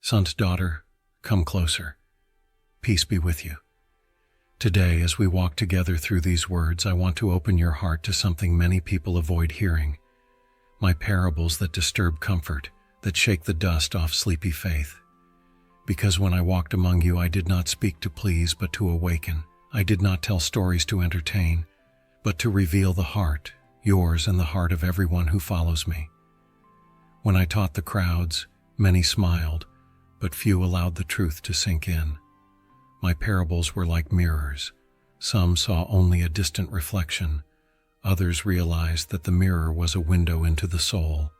Son's daughter, come closer. Peace be with you. Today, as we walk together through these words, I want to open your heart to something many people avoid hearing. My parables that disturb comfort, that shake the dust off sleepy faith. Because when I walked among you, I did not speak to please, but to awaken. I did not tell stories to entertain, but to reveal the heart, yours and the heart of everyone who follows me. When I taught the crowds, many smiled, but few allowed the truth to sink in. My parables were like mirrors. Some saw only a distant reflection. Others realized that the mirror was a window into the soul.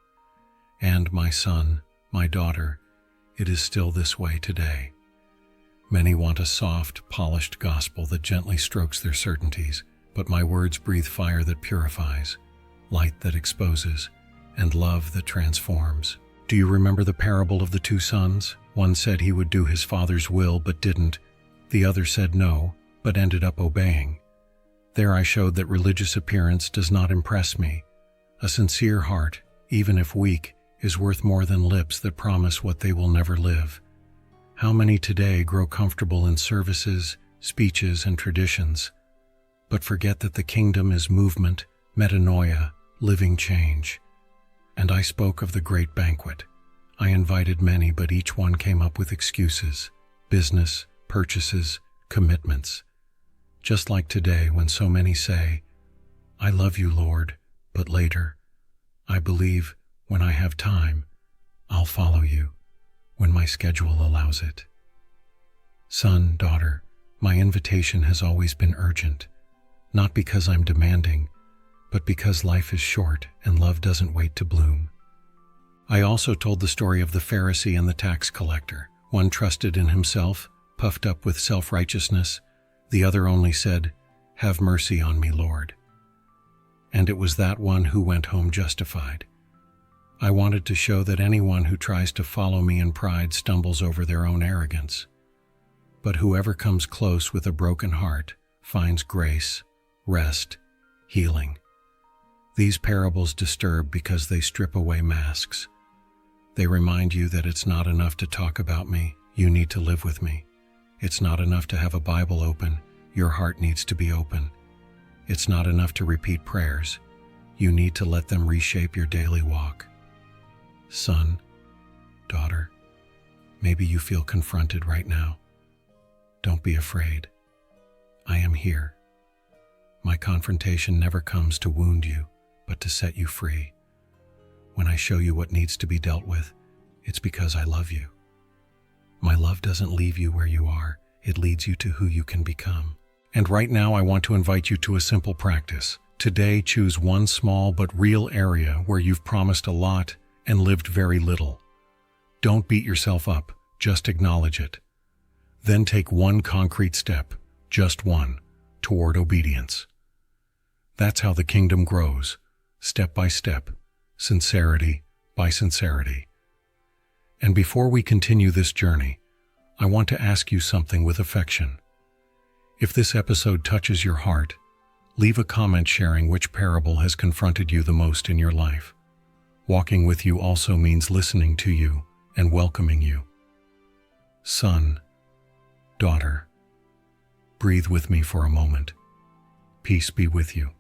And my son, my daughter, it is still this way today. Many want a soft, polished gospel that gently strokes their certainties, but my words breathe fire that purifies, light that exposes, and love that transforms. Do you remember the parable of the two sons? One said he would do his father's will but didn't. The other said no, but ended up obeying. There I showed that religious appearance does not impress me. A sincere heart, even if weak, is worth more than lips that promise what they will never live. How many today grow comfortable in services, speeches, and traditions, but forget that the kingdom is movement, metanoia, living change. And I spoke of the great banquet. I invited many, but each one came up with excuses, business, purchases, commitments. Just like today when so many say, I love you, Lord, but later, I believe when I have time, I'll follow you when my schedule allows it. Son, daughter, my invitation has always been urgent, not because I'm demanding, but because life is short and love doesn't wait to bloom. I also told the story of the Pharisee and the tax collector. One trusted in himself, puffed up with self-righteousness. The other only said, Have mercy on me, Lord. And it was that one who went home justified. I wanted to show that anyone who tries to follow me in pride stumbles over their own arrogance. But whoever comes close with a broken heart finds grace, rest, healing. These parables disturb because they strip away masks. They remind you that it's not enough to talk about me, you need to live with me. It's not enough to have a Bible open, your heart needs to be open. It's not enough to repeat prayers, you need to let them reshape your daily walk. Son, daughter, maybe you feel confronted right now. Don't be afraid. I am here. My confrontation never comes to wound you, but to set you free. When I show you what needs to be dealt with, it's because I love you. My love doesn't leave you where you are, it leads you to who you can become. And right now I want to invite you to a simple practice. Today, choose one small but real area where you've promised a lot and lived very little. Don't beat yourself up, just acknowledge it. Then take one concrete step, just one, toward obedience. That's how the kingdom grows, step by step, sincerity by sincerity. And before we continue this journey, I want to ask you something with affection. If this episode touches your heart, leave a comment sharing which parable has confronted you the most in your life. Walking with you also means listening to you and welcoming you. Son, daughter, breathe with me for a moment. Peace be with you.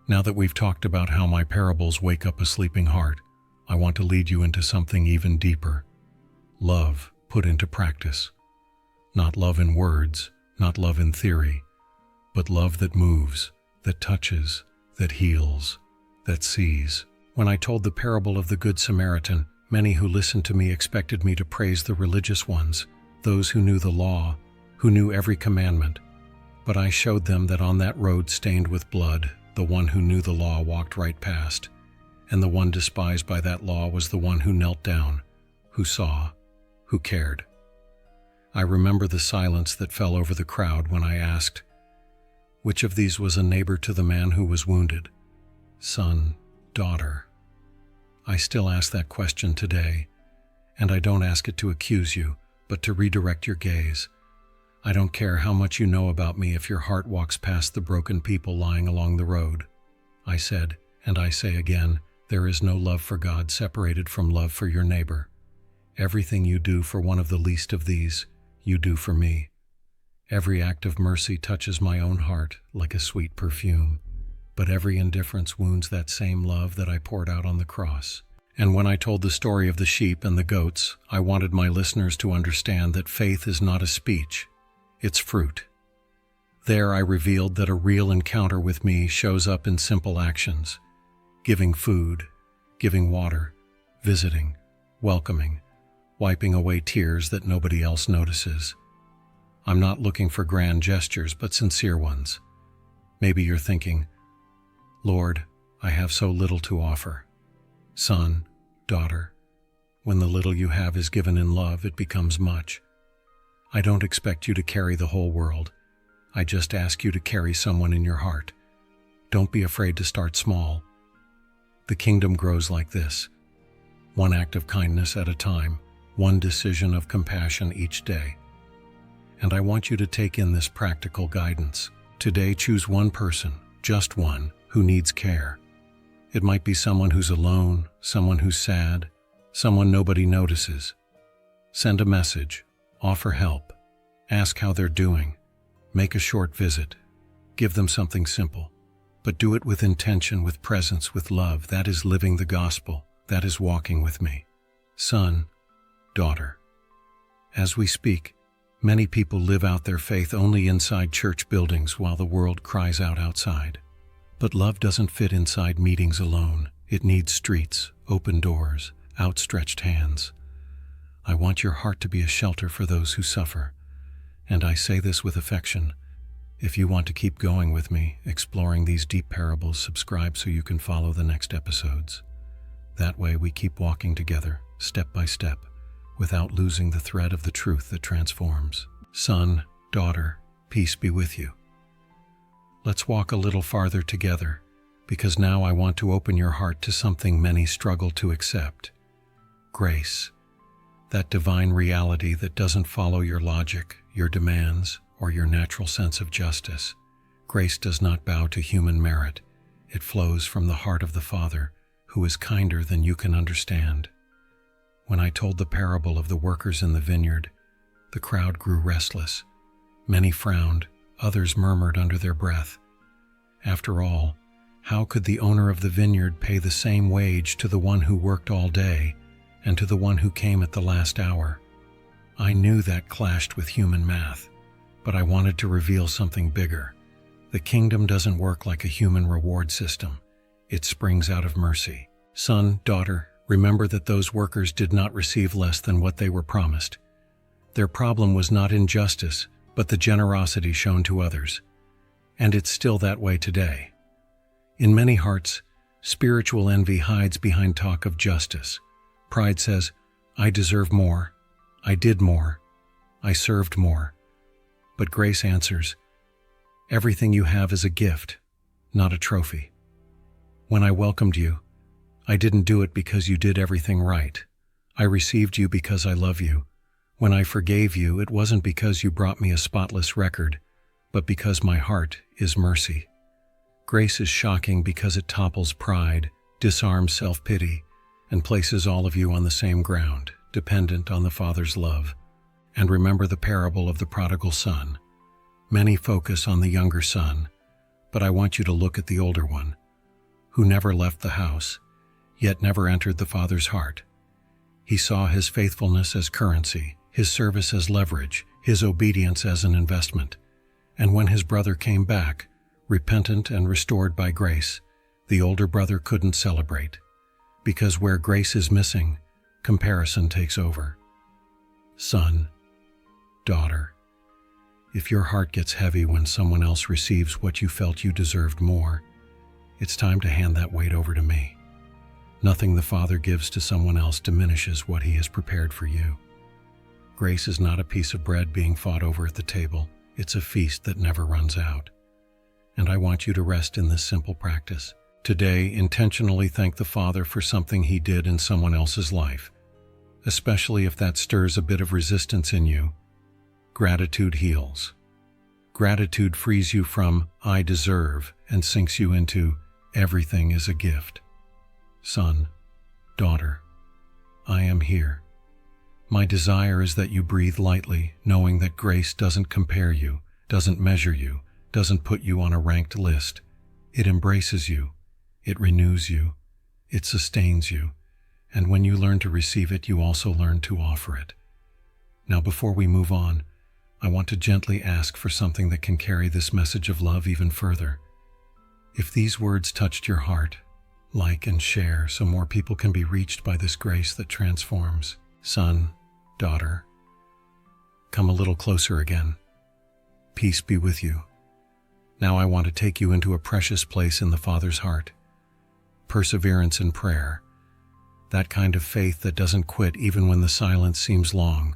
Now that we've talked about how my parables wake up a sleeping heart, I want to lead you into something even deeper. Love put into practice. Not love in words, not love in theory, but love that moves, that touches, that heals, that sees. When I told the parable of the Good Samaritan, many who listened to me expected me to praise the religious ones, those who knew the law, who knew every commandment. But I showed them that on that road stained with blood, the one who knew the law walked right past, and the one despised by that law was the one who knelt down, who saw, who cared. I remember the silence that fell over the crowd when I asked, which of these was a neighbor to the man who was wounded? Son, daughter. I still ask that question today, and I don't ask it to accuse you, but to redirect your gaze. I don't care how much you know about me if your heart walks past the broken people lying along the road. I said, and I say again, there is no love for God separated from love for your neighbor. Everything you do for one of the least of these, you do for me. Every act of mercy touches my own heart like a sweet perfume, but every indifference wounds that same love that I poured out on the cross. And when I told the story of the sheep and the goats, I wanted my listeners to understand that faith is not a speech, it's fruit. There I revealed that a real encounter with me shows up in simple actions: giving food, giving water, visiting, welcoming, wiping away tears that nobody else notices. I'm not looking for grand gestures, but sincere ones. Maybe you're thinking, Lord, I have so little to offer. Son, daughter, when the little you have is given in love, it becomes much. I don't expect you to carry the whole world. I just ask you to carry someone in your heart. Don't be afraid to start small. The kingdom grows like this: one act of kindness at a time, one decision of compassion each day. And I want you to take in this practical guidance. Today, choose one person, just one, who needs care. It might be someone who's alone, someone who's sad, someone nobody notices. Send a message, offer help, ask how they're doing, make a short visit, give them something simple, but do it with intention, with presence, with love. That is living the gospel. That is walking with me. Son, daughter. As we speak, many people live out their faith only inside church buildings while the world cries out outside. But love doesn't fit inside meetings alone. It needs streets, open doors, outstretched hands. I want your heart to be a shelter for those who suffer. And I say this with affection. If you want to keep going with me, exploring these deep parables, subscribe so you can follow the next episodes. That way we keep walking together, step by step, without losing the thread of the truth that transforms. Son, daughter, peace be with you. Let's walk a little farther together, because now I want to open your heart to something many struggle to accept. Grace, that divine reality that doesn't follow your logic, your demands, or your natural sense of justice. Grace does not bow to human merit. It flows from the heart of the Father, who is kinder than you can understand. When I told the parable of the workers in the vineyard, the crowd grew restless. Many frowned, others murmured under their breath. After all, how could the owner of the vineyard pay the same wage to the one who worked all day and to the one who came at the last hour? I knew that clashed with human math, but I wanted to reveal something bigger. The kingdom doesn't work like a human reward system. It springs out of mercy. Son, daughter, remember that those workers did not receive less than what they were promised. Their problem was not injustice, but the generosity shown to others. And it's still that way today. In many hearts, spiritual envy hides behind talk of justice. Pride says, I deserve more, I did more, I served more. But grace answers, everything you have is a gift, not a trophy. When I welcomed you, I didn't do it because you did everything right. I received you because I love you. When I forgave you, it wasn't because you brought me a spotless record, but because my heart is mercy. Grace is shocking because it topples pride, disarms self-pity, and places all of you on the same ground, dependent on the Father's love. And remember the parable of the prodigal son. Many focus on the younger son, but I want you to look at the older one, who never left the house, yet never entered the Father's heart. He saw his faithfulness as currency, his service as leverage, his obedience as an investment. And when his brother came back, repentant and restored by grace, the older brother couldn't celebrate. Because where grace is missing, comparison takes over. Son, daughter, if your heart gets heavy when someone else receives what you felt you deserved more, it's time to hand that weight over to me. Nothing the Father gives to someone else diminishes what He has prepared for you. Grace is not a piece of bread being fought over at the table. It's a feast that never runs out. And I want you to rest in this simple practice. Today, intentionally thank the Father for something He did in someone else's life, especially if that stirs a bit of resistance in you. Gratitude heals. Gratitude frees you from I deserve and sinks you into everything is a gift. Son, daughter, I am here. My desire is that you breathe lightly, knowing that grace doesn't compare you, doesn't measure you, doesn't put you on a ranked list. It embraces you, it renews you, it sustains you, and when you learn to receive it, you also learn to offer it. Now, before we move on, I want to gently ask for something that can carry this message of love even further. If these words touched your heart, like and share so more people can be reached by this grace that transforms. Son, daughter, come a little closer again. Peace be with you. Now I want to take you into a precious place in the Father's heart. Perseverance in prayer. That kind of faith that doesn't quit even when the silence seems long,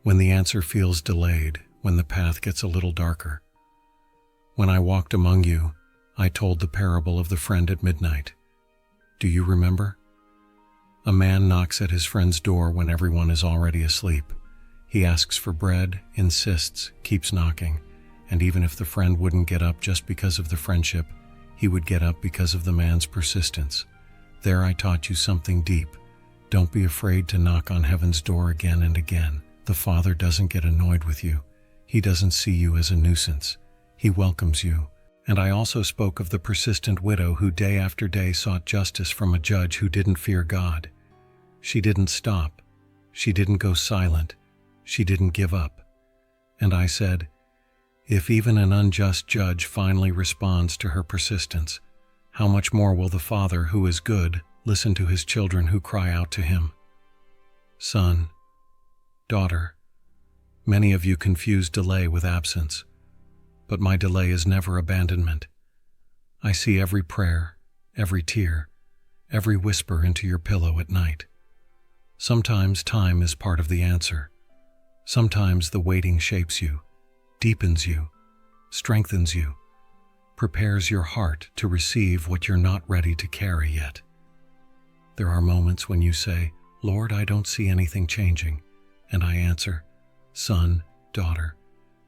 when the answer feels delayed, when the path gets a little darker. When I walked among you, I told the parable of the friend at midnight. Do you remember? A man knocks at his friend's door when everyone is already asleep. He asks for bread, insists, keeps knocking, and even if the friend wouldn't get up just because of the friendship, he would get up because of the man's persistence. There I taught you something deep. Don't be afraid to knock on heaven's door again and again. The Father doesn't get annoyed with you. He doesn't see you as a nuisance. He welcomes you. And I also spoke of the persistent widow who day after day sought justice from a judge who didn't fear God. She didn't stop. She didn't go silent. She didn't give up. And I said, if even an unjust judge finally responds to her persistence, how much more will the Father, who is good, listen to his children who cry out to him? Son, daughter, many of you confuse delay with absence, but my delay is never abandonment. I see every prayer, every tear, every whisper into your pillow at night. Sometimes time is part of the answer. Sometimes the waiting shapes you, deepens you, strengthens you, prepares your heart to receive what you're not ready to carry yet. There are moments when you say, Lord, I don't see anything changing, and I answer, Son, daughter,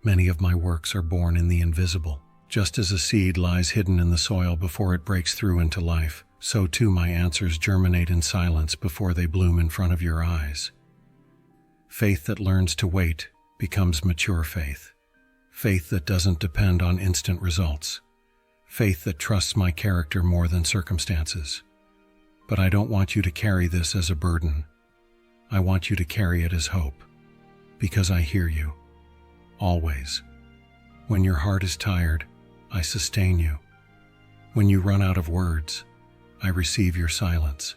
many of my works are born in the invisible. Just as a seed lies hidden in the soil before it breaks through into life, so too my answers germinate in silence before they bloom in front of your eyes. Faith that learns to wait becomes mature faith. Faith that doesn't depend on instant results. Faith that trusts my character more than circumstances. But I don't want you to carry this as a burden. I want you to carry it as hope, because I hear you, always. When your heart is tired, I sustain you. When you run out of words, I receive your silence.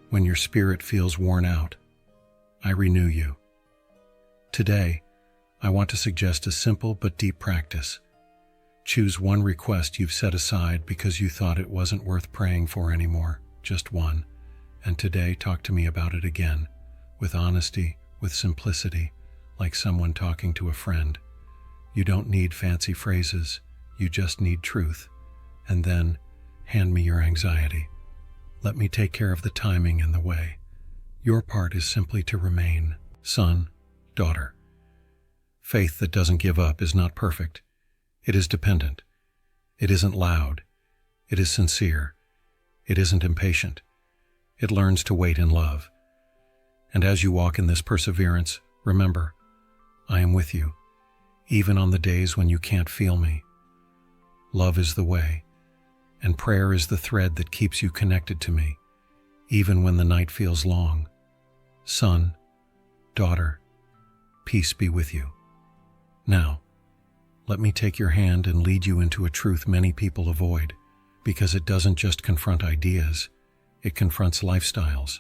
When your spirit feels worn out, I renew you. Today, I want to suggest a simple but deep practice. Choose one request you've set aside because you thought it wasn't worth praying for anymore, just one, and today talk to me about it again, with honesty, with simplicity, like someone talking to a friend. You don't need fancy phrases, you just need truth. And then, hand me your anxiety. Let me take care of the timing and the way. Your part is simply to remain, son, daughter. Faith that doesn't give up is not perfect. It is dependent. It isn't loud. It is sincere. It isn't impatient. It learns to wait in love. And as you walk in this perseverance, remember, I am with you, even on the days when you can't feel me. Love is the way, and prayer is the thread that keeps you connected to me, even when the night feels long. Son, daughter, peace be with you. Now, let me take your hand and lead you into a truth many people avoid, because it doesn't just confront ideas, it confronts lifestyles,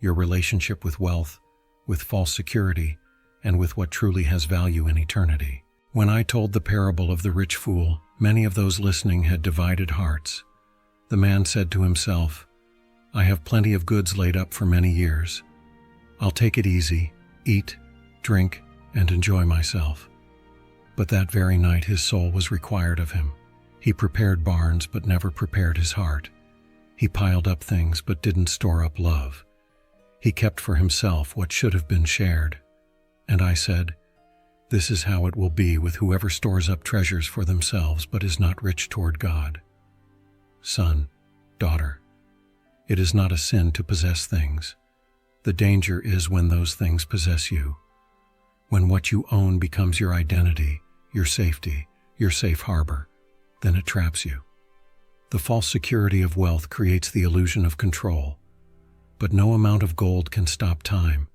your relationship with wealth, with false security, and with what truly has value in eternity. When I told the parable of the rich fool, many of those listening had divided hearts. The man said to himself, I have plenty of goods laid up for many years. I'll take it easy, eat, drink, and enjoy myself. But that very night his soul was required of him. He prepared barns but never prepared his heart. He piled up things but didn't store up love. He kept for himself what should have been shared. And I said, this is how it will be with whoever stores up treasures for themselves but is not rich toward God. Son, daughter, it is not a sin to possess things. The danger is when those things possess you. When what you own becomes your identity, your safety, your safe harbor, then it traps you. The false security of wealth creates the illusion of control. But no amount of gold can stop time,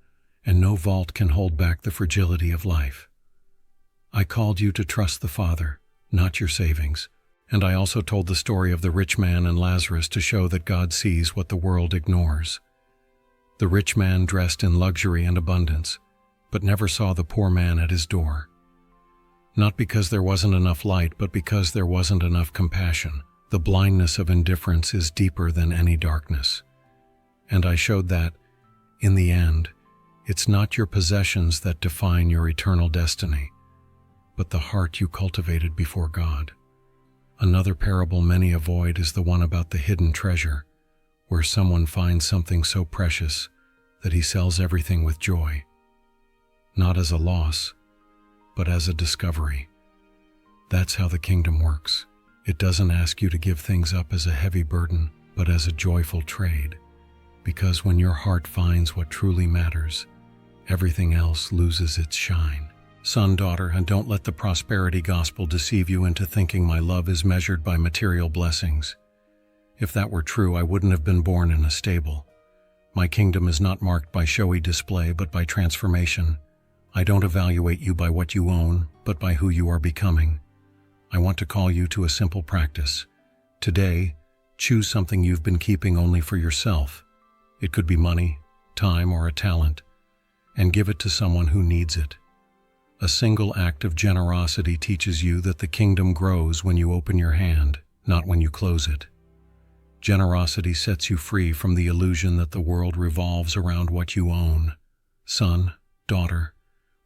and no vault can hold back the fragility of life. I called you to trust the Father, not your savings, and I also told the story of the rich man and Lazarus to show that God sees what the world ignores. The rich man dressed in luxury and abundance, but never saw the poor man at his door. Not because there wasn't enough light, but because there wasn't enough compassion. The blindness of indifference is deeper than any darkness. And I showed that, in the end, it's not your possessions that define your eternal destiny, but the heart you cultivated before God. Another parable many avoid is the one about the hidden treasure, where someone finds something so precious that he sells everything with joy. Not as a loss, but as a discovery. That's how the kingdom works. It doesn't ask you to give things up as a heavy burden, but as a joyful trade. Because when your heart finds what truly matters, everything else loses its shine. Son, daughter, and don't let the prosperity gospel deceive you into thinking my love is measured by material blessings. If that were true, I wouldn't have been born in a stable. My kingdom is not marked by showy display, but by transformation. I don't evaluate you by what you own, but by who you are becoming. I want to call you to a simple practice. Today, choose something you've been keeping only for yourself. It could be money, time, or a talent, and give it to someone who needs it. A single act of generosity teaches you that the kingdom grows when you open your hand, not when you close it. Generosity sets you free from the illusion that the world revolves around what you own. Son, daughter,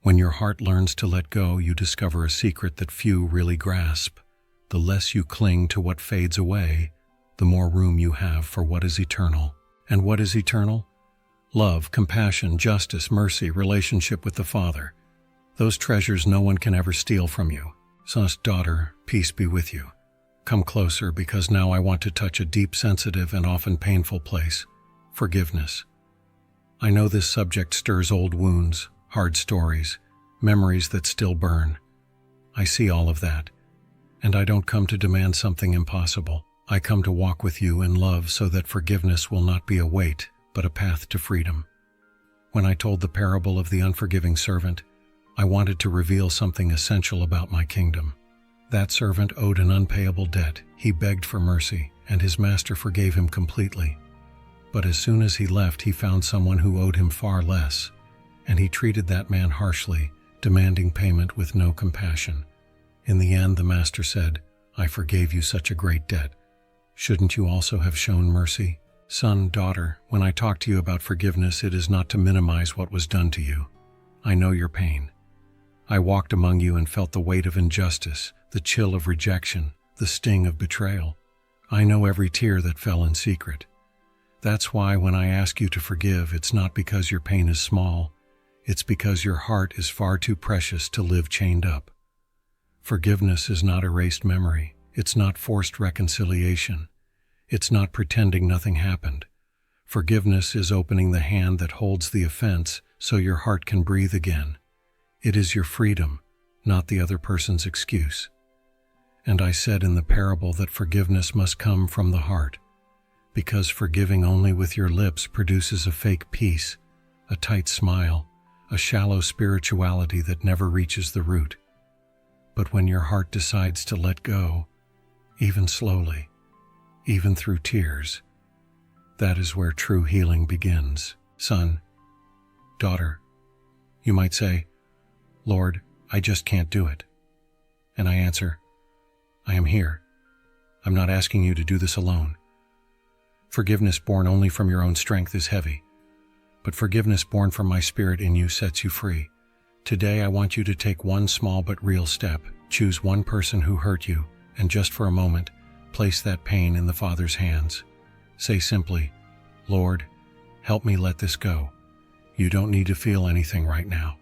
when your heart learns to let go, you discover a secret that few really grasp. The less you cling to what fades away, the more room you have for what is eternal. And what is eternal? Love, compassion, justice, mercy, relationship with the Father. Those treasures no one can ever steal from you. Son, daughter, peace be with you. Come closer, because now I want to touch a deep, sensitive, and often painful place: forgiveness. I know this subject stirs old wounds, hard stories, memories that still burn. I see all of that, and I don't come to demand something impossible. I come to walk with you in love so that forgiveness will not be a weight, but a path to freedom. When I told the parable of the unforgiving servant, I wanted to reveal something essential about my kingdom. That servant owed an unpayable debt. He begged for mercy, and his master forgave him completely. But as soon as he left, he found someone who owed him far less, and he treated that man harshly, demanding payment with no compassion. In the end, the master said, "I forgave you such a great debt. Shouldn't you also have shown mercy?" Son, daughter, when I talk to you about forgiveness, it is not to minimize what was done to you. I know your pain. I walked among you and felt the weight of injustice, the chill of rejection, the sting of betrayal. I know every tear that fell in secret. That's why when I ask you to forgive, it's not because your pain is small. It's because your heart is far too precious to live chained up. Forgiveness is not erased memory. It's not forced reconciliation. It's not pretending nothing happened. Forgiveness is opening the hand that holds the offense so your heart can breathe again. It is your freedom, not the other person's excuse. And I said in the parable that forgiveness must come from the heart, because forgiving only with your lips produces a fake peace, a tight smile, a shallow spirituality that never reaches the root. But when your heart decides to let go, even slowly, even through tears, that is where true healing begins. Son, daughter, you might say, "Lord, I just can't do it." And I answer, I am here. I'm not asking you to do this alone. Forgiveness born only from your own strength is heavy, but forgiveness born from my Spirit in you sets you free. Today I want you to take one small but real step. Choose one person who hurt you, and just for a moment, place that pain in the Father's hands. Say simply, "Lord, help me let this go." You don't need to feel anything right now.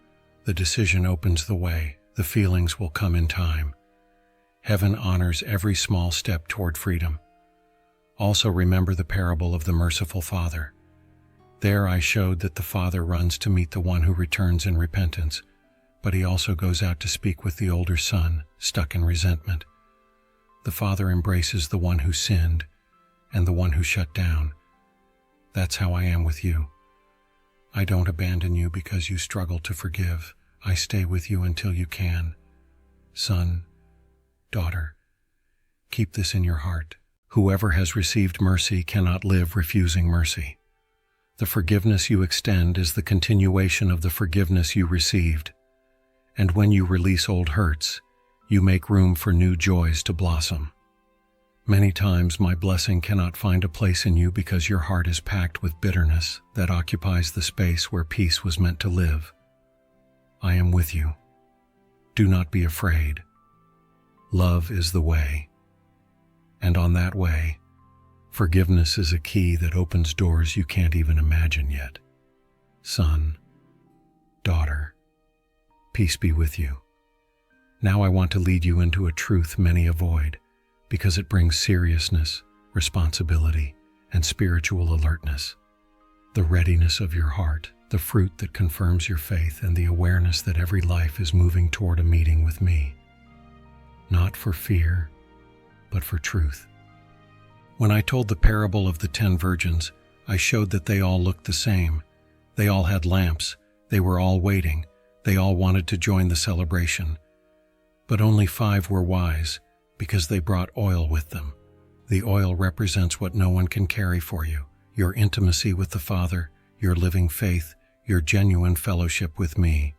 The decision opens the way. The feelings will come in time. Heaven honors every small step toward freedom. Also remember the parable of the merciful Father. There I showed that the Father runs to meet the one who returns in repentance, but he also goes out to speak with the older son, stuck in resentment. The Father embraces the one who sinned and the one who shut down. That's how I am with you. I don't abandon you because you struggle to forgive. I stay with you until you can. Son, daughter, keep this in your heart. Whoever has received mercy cannot live refusing mercy. The forgiveness you extend is the continuation of the forgiveness you received. And when you release old hurts, you make room for new joys to blossom. Many times my blessing cannot find a place in you because your heart is packed with bitterness that occupies the space where peace was meant to live. I am with you. Do not be afraid. Love is the way. And on that way, forgiveness is a key that opens doors you can't even imagine yet. Son, daughter, peace be with you. Now I want to lead you into a truth many avoid, because it brings seriousness, responsibility, and spiritual alertness. The readiness of your heart, the fruit that confirms your faith, and the awareness that every life is moving toward a meeting with me. Not for fear, but for truth. When I told the parable of the 10 virgins, I showed that they all looked the same. They all had lamps. They were all waiting. They all wanted to join the celebration. But only 5 were wise, because they brought oil with them. The oil represents what no one can carry for you: your intimacy with the Father, your living faith, your genuine fellowship with me.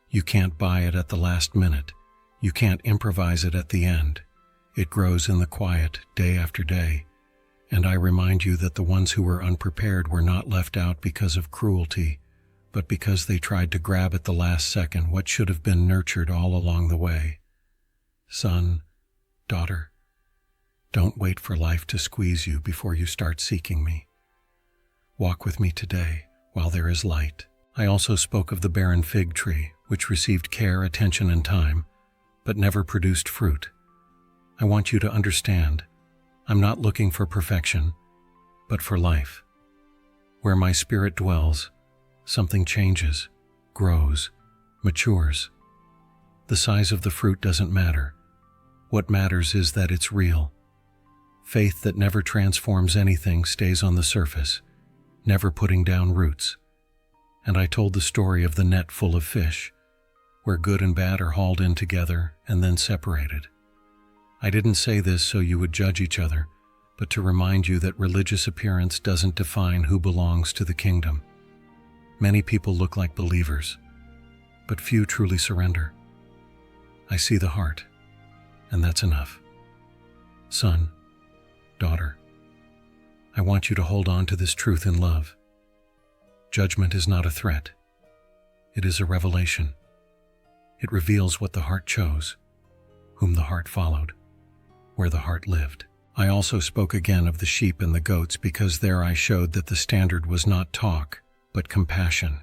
You can't buy it at the last minute. You can't improvise it at the end. It grows in the quiet, day after day. And I remind you that the ones who were unprepared were not left out because of cruelty, but because they tried to grab at the last second what should have been nurtured all along the way. Son, daughter, don't wait for life to squeeze you before you start seeking me. Walk with me today while there is light. I also spoke of the barren fig tree, which received care, attention, and time, but never produced fruit. I want you to understand, I'm not looking for perfection, but for life. Where my spirit dwells, something changes, grows, matures. The size of the fruit doesn't matter. What matters is that it's real. Faith that never transforms anything stays on the surface, never putting down roots. And I told the story of the net full of fish, where good and bad are hauled in together and then separated. I didn't say this so you would judge each other, but to remind you that religious appearance doesn't define who belongs to the kingdom. Many people look like believers, but few truly surrender. I see the heart, and that's enough. Son, daughter, I want you to hold on to this truth in love. Judgment is not a threat. It is a revelation. It reveals what the heart chose, whom the heart followed, where the heart lived. I also spoke again of the sheep and the goats because there I showed that the standard was not talk, but compassion,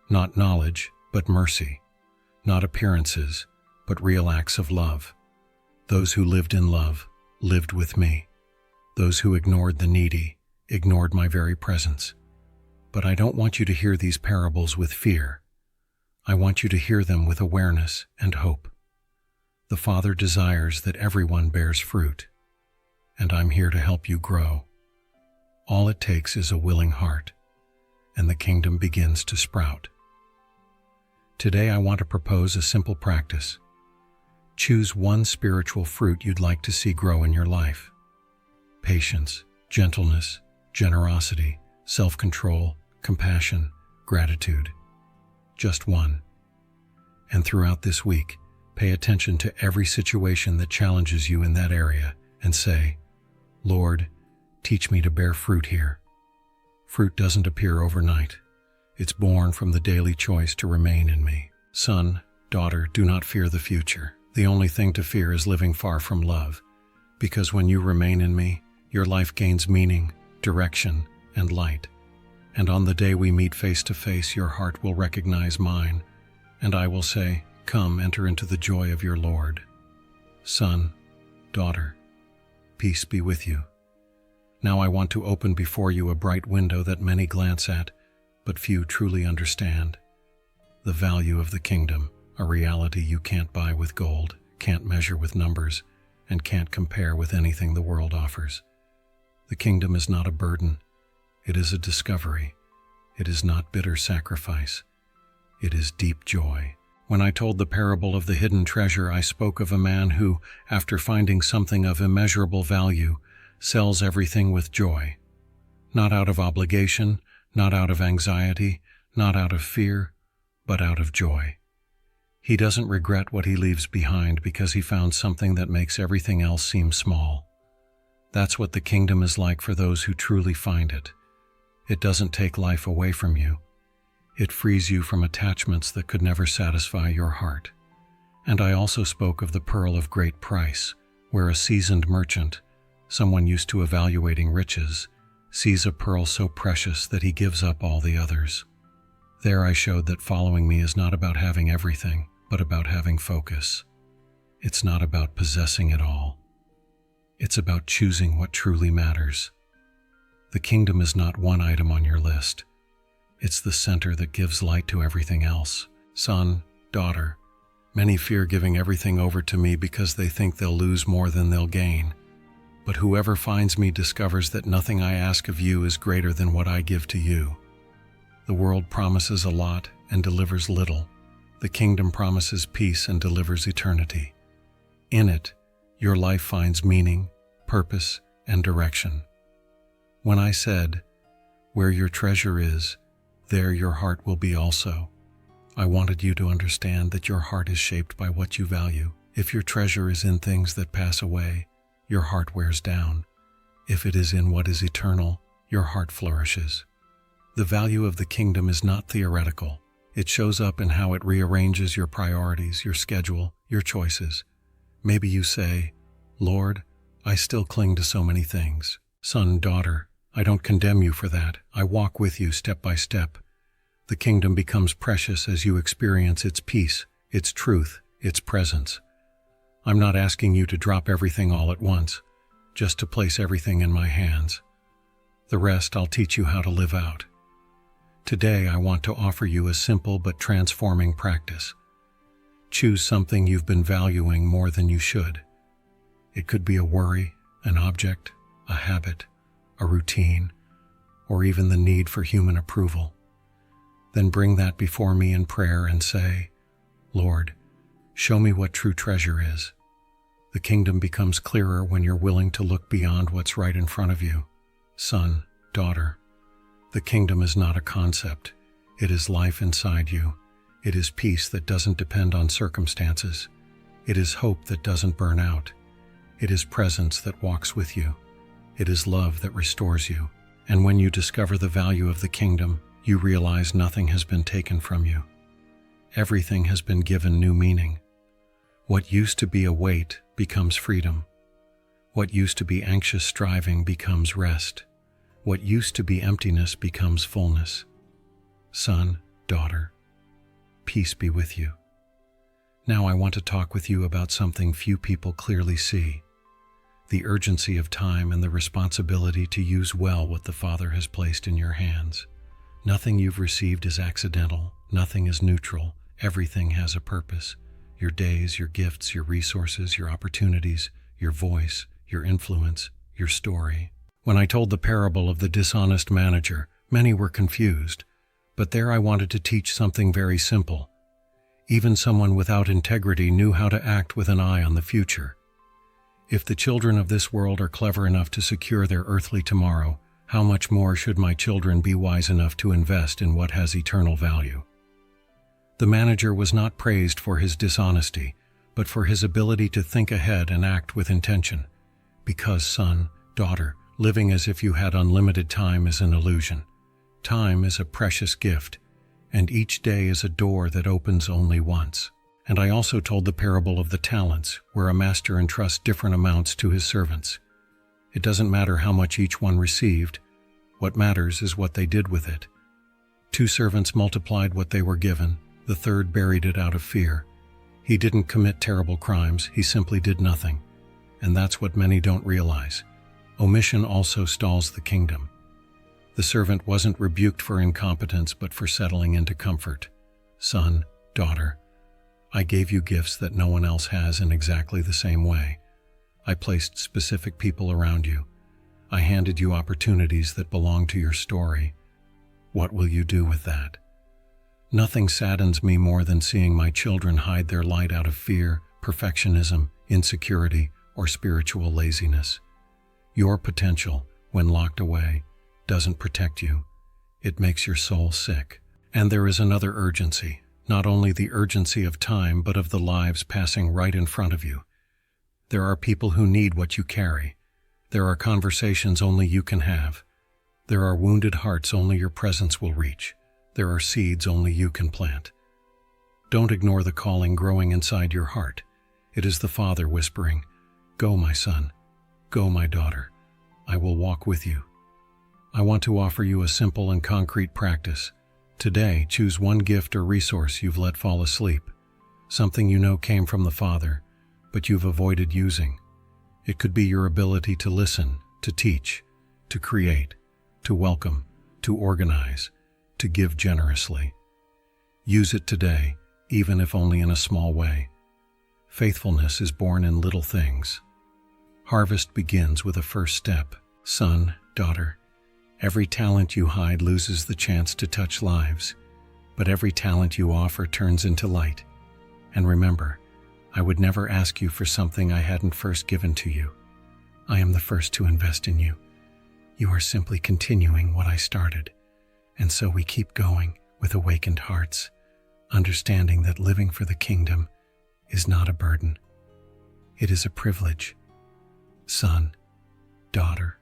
not knowledge, but mercy, not appearances, but real acts of love. Those who lived in love lived with me. Those who ignored the needy ignored my very presence. But I don't want you to hear these parables with fear. I want you to hear them with awareness and hope. The Father desires that everyone bears fruit, and I'm here to help you grow. All it takes is a willing heart, and the kingdom begins to sprout. Today I want to propose a simple practice. Choose one spiritual fruit you'd like to see grow in your life. Patience, gentleness, generosity, self-control, compassion, gratitude. Just one. And throughout this week, pay attention to every situation that challenges you in that area and say, Lord, teach me to bear fruit here. Fruit doesn't appear overnight. It's born from the daily choice to remain in me. Son, daughter, do not fear the future. The only thing to fear is living far from love, because when you remain in me, your life gains meaning, direction, and light. And on the day we meet face to face, your heart will recognize mine, and I will say, Come, enter into the joy of your Lord. Son, daughter, peace be with you. Now I want to open before you a bright window that many glance at, but few truly understand. The value of the kingdom, a reality you can't buy with gold, can't measure with numbers, and can't compare with anything the world offers. The kingdom is not a burden. It is a discovery. It is not bitter sacrifice. It is deep joy. When I told the parable of the hidden treasure, I spoke of a man who, after finding something of immeasurable value, sells everything with joy. Not out of obligation, not out of anxiety, not out of fear, but out of joy. He doesn't regret what he leaves behind because he found something that makes everything else seem small. That's what the kingdom is like for those who truly find it. It doesn't take life away from you. It frees you from attachments that could never satisfy your heart. And I also spoke of the pearl of great price, where a seasoned merchant, someone used to evaluating riches, sees a pearl so precious that he gives up all the others. There I showed that following me is not about having everything, but about having focus. It's not about possessing it all. It's about choosing what truly matters. The kingdom is not one item on your list. It's the center that gives light to everything else. Son, daughter, many fear giving everything over to me because they think they'll lose more than they'll gain. But whoever finds me discovers that nothing I ask of you is greater than what I give to you. The world promises a lot and delivers little. The kingdom promises peace and delivers eternity. In it, your life finds meaning, purpose, and direction. When I said, "Where your treasure is, there your heart will be also," I wanted you to understand that your heart is shaped by what you value. If your treasure is in things that pass away, your heart wears down. If it is in what is eternal, your heart flourishes. The value of the kingdom is not theoretical. It shows up in how it rearranges your priorities, your schedule, your choices. Maybe you say, "Lord, I still cling to so many things." Son, daughter, I don't condemn you for that. I walk with you step by step. The kingdom becomes precious as you experience its peace, its truth, its presence. I'm not asking you to drop everything all at once, just to place everything in my hands. The rest I'll teach you how to live out. Today I want to offer you a simple but transforming practice. Choose something you've been valuing more than you should. It could be a worry, an object, a habit, a routine, or even the need for human approval. Then bring that before me in prayer and say, "Lord, show me what true treasure is." The kingdom becomes clearer when you're willing to look beyond what's right in front of you. Son, daughter, the kingdom is not a concept. It is life inside you. It is peace that doesn't depend on circumstances. It is hope that doesn't burn out. It is presence that walks with you. It is love that restores you. And when you discover the value of the kingdom, you realize nothing has been taken from you. Everything has been given new meaning. What used to be a weight becomes freedom. What used to be anxious striving becomes rest. What used to be emptiness becomes fullness. Son, daughter, peace be with you. Now I want to talk with you about something few people clearly see: the urgency of time and the responsibility to use well what the Father has placed in your hands. Nothing you've received is accidental. Nothing is neutral. Everything has a purpose. Your days, your gifts, your resources, your opportunities, your voice, your influence, your story. When I told the parable of the dishonest manager, many were confused, but there I wanted to teach something very simple. Even someone without integrity knew how to act with an eye on the future. If the children of this world are clever enough to secure their earthly tomorrow, how much more should my children be wise enough to invest in what has eternal value? The manager was not praised for his dishonesty, but for his ability to think ahead and act with intention. Because, son, daughter, living as if you had unlimited time is an illusion. Time is a precious gift, and each day is a door that opens only once. And I also told the parable of the talents, where a master entrusts different amounts to his servants. It doesn't matter how much each one received. What matters is what they did with it. 2 servants multiplied what they were given. The third buried it out of fear. He didn't commit terrible crimes. He simply did nothing. And that's what many don't realize. Omission also stalls the kingdom. The servant wasn't rebuked for incompetence, but for settling into comfort. Son, daughter, I gave you gifts that no one else has in exactly the same way. I placed specific people around you. I handed you opportunities that belong to your story. What will you do with that? Nothing saddens me more than seeing my children hide their light out of fear, perfectionism, insecurity, or spiritual laziness. Your potential, when locked away, doesn't protect you. It makes your soul sick. And there is another urgency, not only the urgency of time, but of the lives passing right in front of you. There are people who need what you carry. There are conversations only you can have. There are wounded hearts only your presence will reach. There are seeds only you can plant. Don't ignore the calling growing inside your heart. It is the Father whispering, "Go, my son. Go, my daughter. I will walk with you." I want to offer you a simple and concrete practice. Today, choose one gift or resource you've let fall asleep, something you know came from the Father, but you've avoided using. It could be your ability to listen, to teach, to create, to welcome, to organize, to give generously. Use it today, even if only in a small way. Faithfulness is born in little things. Harvest begins with a first step. Son, daughter, every talent you hide loses the chance to touch lives, but every talent you offer turns into light. And remember, I would never ask you for something I hadn't first given to you. I am the first to invest in you. You are simply continuing what I started. And so we keep going with awakened hearts, understanding that living for the kingdom is not a burden. It is a privilege. Son, daughter,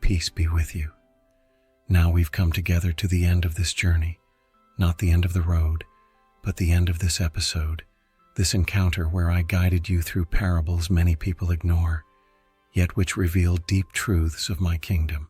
peace be with you. Now we've come together to the end of this journey, not the end of the road, but the end of this episode, this encounter where I guided you through parables many people ignore, yet which reveal deep truths of my kingdom.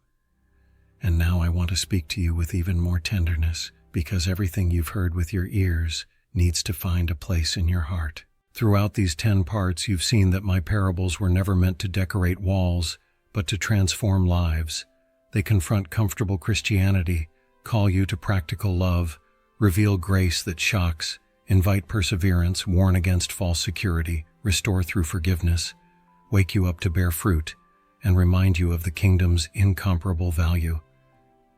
And now I want to speak to you with even more tenderness, because everything you've heard with your ears needs to find a place in your heart. Throughout these 10 parts, you've seen that my parables were never meant to decorate walls, but to transform lives. They confront comfortable Christianity, call you to practical love, reveal grace that shocks, invite perseverance, warn against false security, restore through forgiveness, wake you up to bear fruit, and remind you of the kingdom's incomparable value.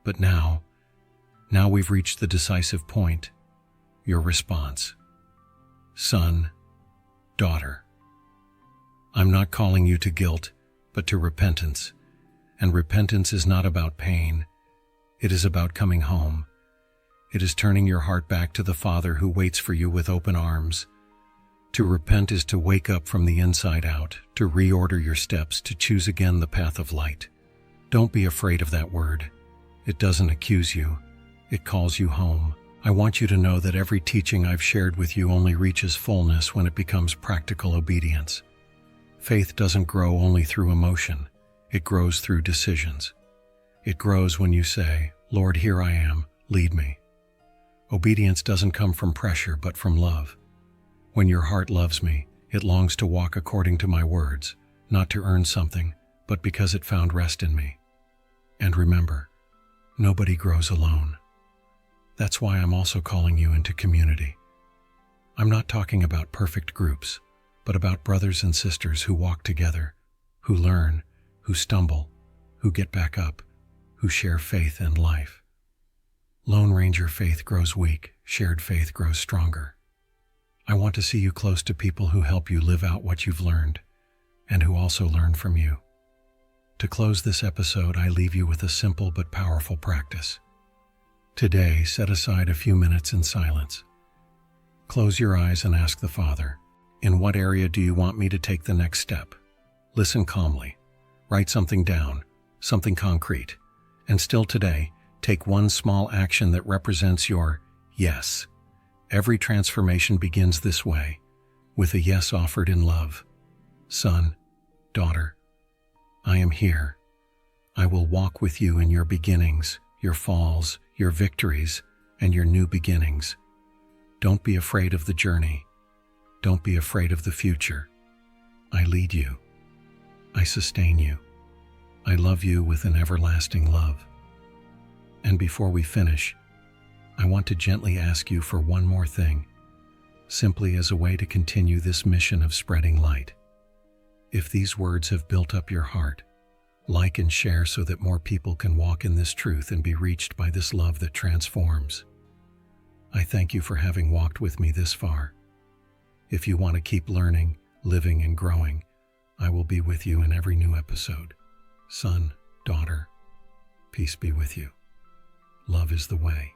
But now we've reached the decisive point, your response. Son, daughter, I'm not calling you to guilt, but to repentance. And repentance is not about pain. It is about coming home. It is turning your heart back to the Father who waits for you with open arms. To repent is to wake up from the inside out, to reorder your steps, to choose again the path of light. Don't be afraid of that word. It doesn't accuse you. It calls you home. I want you to know that every teaching I've shared with you only reaches fullness when it becomes practical obedience. Faith doesn't grow only through emotion. It grows through decisions. It grows when you say, "Lord, here I am, lead me." Obedience doesn't come from pressure, but from love. When your heart loves me, it longs to walk according to my words, not to earn something, but because it found rest in me. And remember, nobody grows alone. That's why I'm also calling you into community. I'm not talking about perfect groups, but about brothers and sisters who walk together, who learn, who stumble, who get back up, who share faith and life. Lone Ranger faith grows weak, shared faith grows stronger. I want to see you close to people who help you live out what you've learned, and who also learn from you. To close this episode, I leave you with a simple but powerful practice. Today, set aside a few minutes in silence. Close your eyes and ask the Father, in what area do you want me to take the next step? Listen calmly. Write something down, something concrete. And still today, take one small action that represents your yes. Every transformation begins this way, with a yes offered in love. Son, daughter, I am here. I will walk with you in your beginnings, your falls, your victories, and your new beginnings. Don't be afraid of the journey. Don't be afraid of the future. I lead you. I sustain you. I love you with an everlasting love. And before we finish, I want to gently ask you for one more thing, simply as a way to continue this mission of spreading light. If these words have built up your heart, like and share so that more people can walk in this truth and be reached by this love that transforms. I thank you for having walked with me this far. If you want to keep learning, living, and growing, I will be with you in every new episode. Son, daughter, peace be with you. Love is the way.